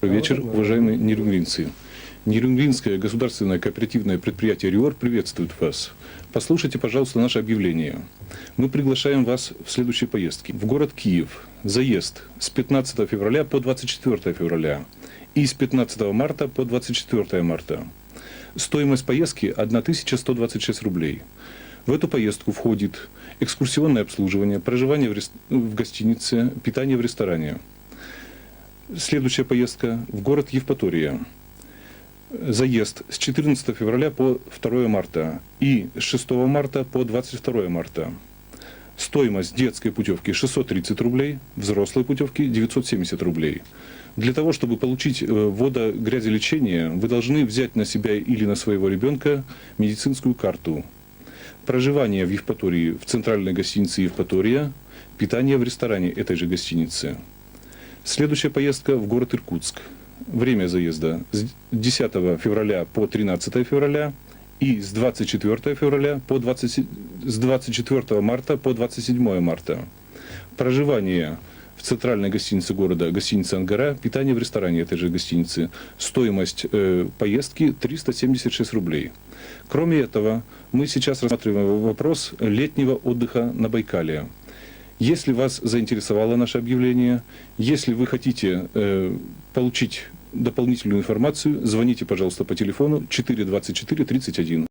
Добрый вечер, уважаемые нерюнгринцы. Нерюнгринское государственное кооперативное предприятие РИОР приветствует вас. Послушайте, пожалуйста, наше объявление. Мы приглашаем вас в следующие поездки. В город Киев. Заезд с 15 февраля по 24 февраля. И с 15 марта по 24 марта. Стоимость поездки 1126 рублей. В эту поездку входит экскурсионное обслуживание, проживание в гостинице, питание в ресторане. Следующая поездка в город Евпатория. Заезд с 14 февраля по 2 марта и с 6 марта по 22 марта. Стоимость детской путевки 630 рублей, взрослой путевки 970 рублей. Для того, чтобы получить водогрязелечение, вы должны взять на себя или на своего ребенка медицинскую карту. Проживание в Евпатории в центральной гостинице Евпатория, питание в ресторане этой же гостиницы. Следующая поездка в город Иркутск. Время заезда с 10 февраля по 13 февраля и с 24 февраля с 24 марта по 27 марта. Проживание в центральной гостинице города, гостиница «Ангара», питание в ресторане этой же гостиницы. Стоимость поездки 376 рублей. Кроме этого, мы сейчас рассматриваем вопрос летнего отдыха на Байкале. Если вас заинтересовало наше объявление, если вы хотите получить дополнительную информацию, звоните, пожалуйста, по телефону 424 31.